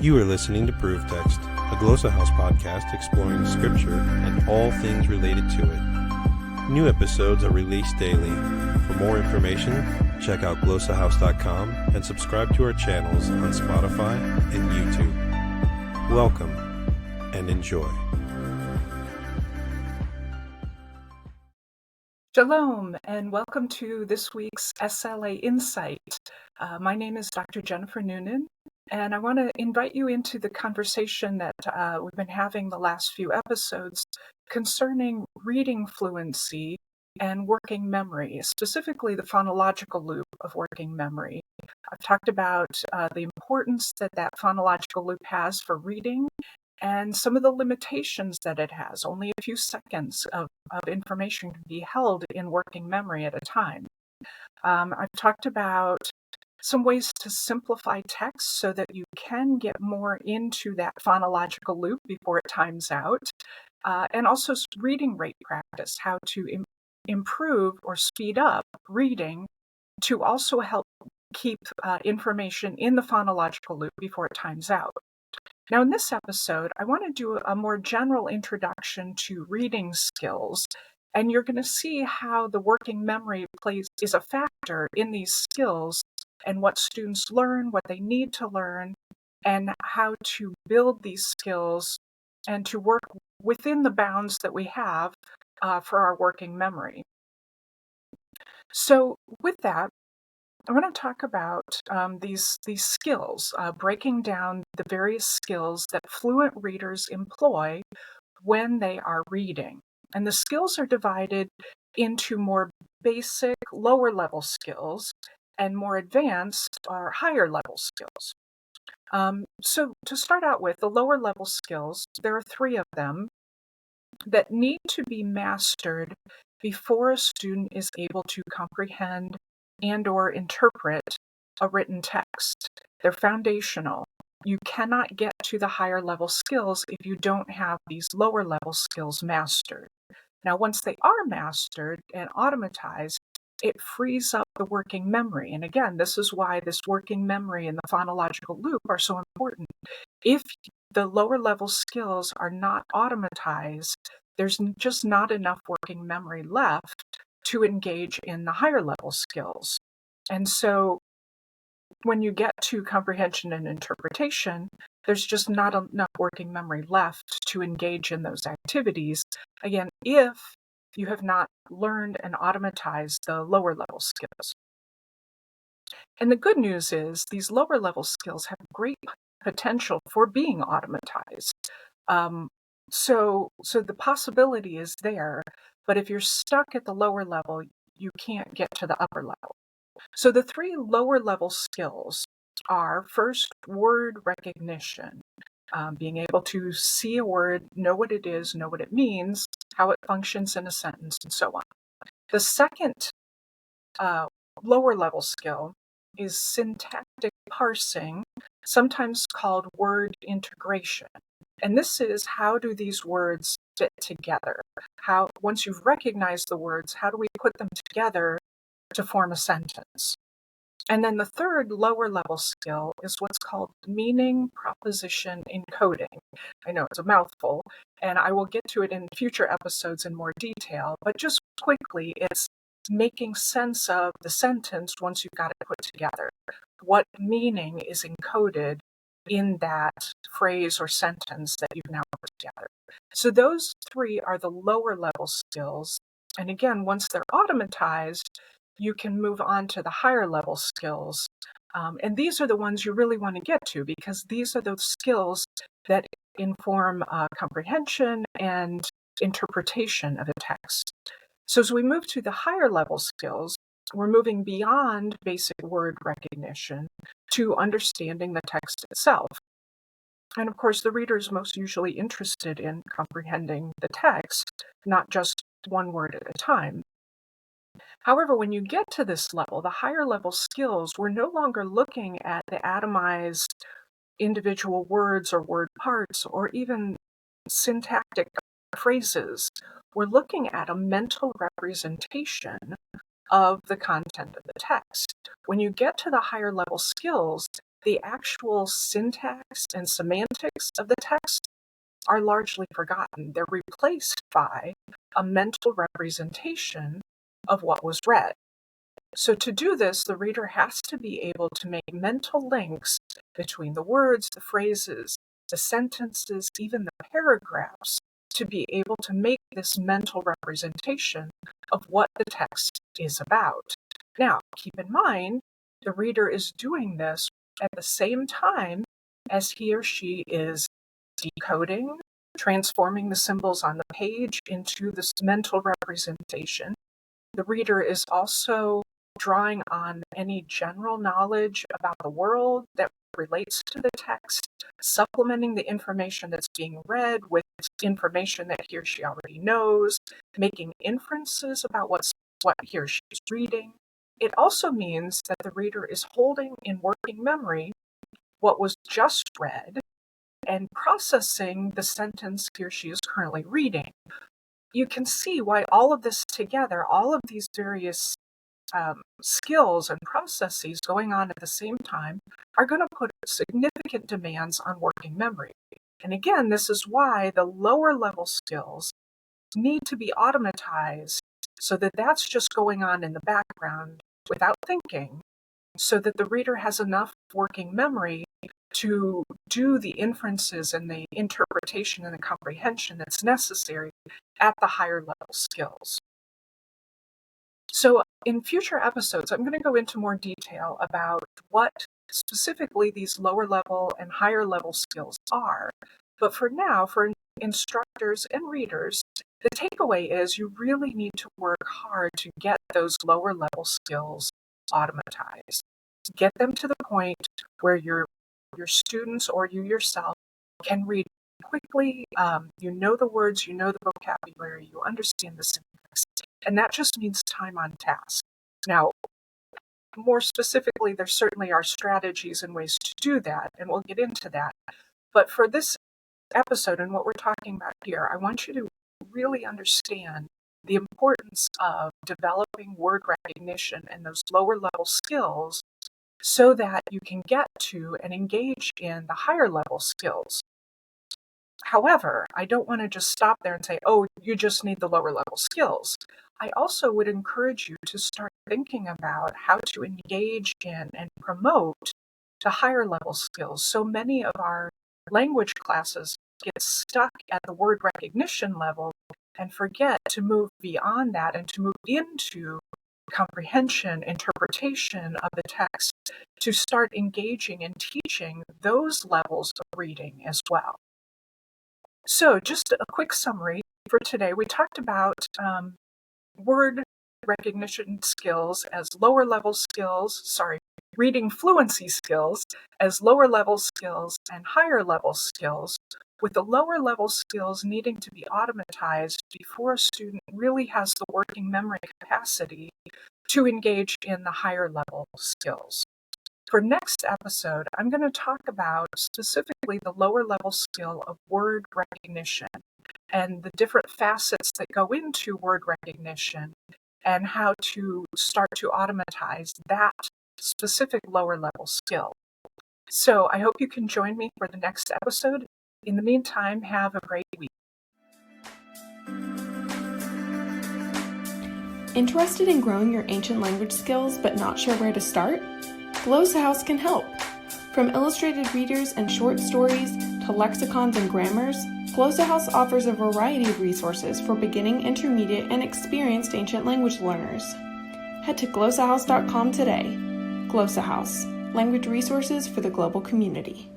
You are listening to Proof Text, a Glossa House podcast exploring Scripture and all things related to it. New episodes are released daily. For more information, check out glossahouse.com and subscribe to our channels on Spotify and YouTube. Welcome and enjoy. Shalom, and welcome to this week's SLA Insight. My name is Dr. Jennifer Noonan, and I want to invite you into the conversation that we've been having the last few episodes concerning reading fluency and working memory, specifically the phonological loop of working memory. I've talked about the importance that phonological loop has for reading and some of the limitations that it has. Only a few seconds of information can be held in working memory at a time. I've talked about some ways to simplify text so that you can get more into that phonological loop before it times out, and also reading rate practice, how to improve or speed up reading to also help keep information in the phonological loop before it times out. Now, in this episode, I want to do a more general introduction to reading skills, and you're going to see how the working memory is a factor in these skills and what students learn, what they need to learn, and how to build these skills and to work within the bounds that we have for our working memory. So with that, I want to talk about these skills, breaking down the various skills that fluent readers employ when they are reading. And the skills are divided into more basic, lower level skills and more advanced or higher level skills. So to start out with, the lower level skills, there are three of them that need to be mastered before a student is able to comprehend and or interpret a written text. They're foundational. You cannot get to the higher level skills if you don't have these lower level skills mastered. Now, once they are mastered and automatized, it frees up the working memory. And again, this is why this working memory and the phonological loop are so important. If the lower level skills are not automatized, there's just not enough working memory left to engage in the higher level skills. And so when you get to comprehension and interpretation, there's just not enough working memory left to engage in those activities. Again, if you have not learned and automatized the lower level skills. And the good news is these lower level skills have great potential for being automatized. So the possibility is there, but if you're stuck at the lower level, you can't get to the upper level. So the three lower level skills are first, word recognition, being able to see a word, know what it is, know what it means, how it functions in a sentence, and so on. The second lower level skill is syntactic parsing, sometimes called word integration. And this is, how do these words fit together? Once you've recognized the words, how do we put them together to form a sentence? And then the third lower level skill is what's called meaning proposition encoding. I know it's a mouthful, and I will get to it in future episodes in more detail, but just quickly, it's making sense of the sentence once you've got it put together. What meaning is encoded in that phrase or sentence that you've now put together? So those three are the lower level skills. And again, once they're automatized, you can move on to the higher level skills. And these are the ones you really want to get to, because these are those skills that inform comprehension and interpretation of a text. So as we move to the higher level skills, we're moving beyond basic word recognition to understanding the text itself. And of course, the reader is most usually interested in comprehending the text, not just one word at a time. However, when you get to this level, the higher level skills, we're no longer looking at the atomized individual words or word parts or even syntactic phrases. We're looking at a mental representation of the content of the text. When you get to the higher level skills, the actual syntax and semantics of the text are largely forgotten. They're replaced by a mental representation of what was read. So to do this, the reader has to be able to make mental links between the words, the phrases, the sentences, even the paragraphs, to be able to make this mental representation of what the text is about. Now, keep in mind, the reader is doing this at the same time as he or she is decoding, transforming the symbols on the page into this mental representation. The reader is also drawing on any general knowledge about the world that relates to the text, supplementing the information that's being read with information that he or she already knows, making inferences about what he or she is reading. It also means that the reader is holding in working memory what was just read and processing the sentence he or she is currently reading. You can see why all of this together, all of these various skills and processes going on at the same time are going to put significant demands on working memory. And again, this is why the lower level skills need to be automatized so that that's just going on in the background without thinking, so that the reader has enough working memory to do the inferences and the interpretation and the comprehension that's necessary at the higher level skills. So in future episodes, I'm going to go into more detail about what specifically these lower level and higher level skills are. But for now, for instructors and readers, the takeaway is you really need to work hard to get those lower level skills automatized. Get them to the point where your students or you yourself can read quickly, you know the words, you know the vocabulary, you understand the syntax, and that just means time on task. Now, more specifically, there certainly are strategies and ways to do that, and we'll get into that. But for this episode and what we're talking about here, I want you to really understand the importance of developing word recognition and those lower level skills so that you can get to and engage in the higher level skills. However, I don't want to just stop there and say, oh, you just need the lower level skills. I also would encourage you to start thinking about how to engage in and promote the higher level skills. So many of our language classes get stuck at the word recognition level and forget to move beyond that and to move into comprehension, interpretation of the text, to start engaging and teaching those levels of reading as well. So just a quick summary for today. We talked about word recognition skills as lower level skills, reading fluency skills as lower level skills and higher level skills, with the lower level skills needing to be automatized before a student really has the working memory capacity to engage in the higher level skills. For next episode, I'm going to talk about specifically the lower level skill of word recognition and the different facets that go into word recognition and how to start to automatize that specific lower level skill. So I hope you can join me for the next episode. In the meantime, have a great week. Interested in growing your ancient language skills but not sure where to start? Glossa House can help. From illustrated readers and short stories to lexicons and grammars, Glossa House offers a variety of resources for beginning, intermediate, and experienced ancient language learners. Head to glossahouse.com today. Glossa House, language resources for the global community.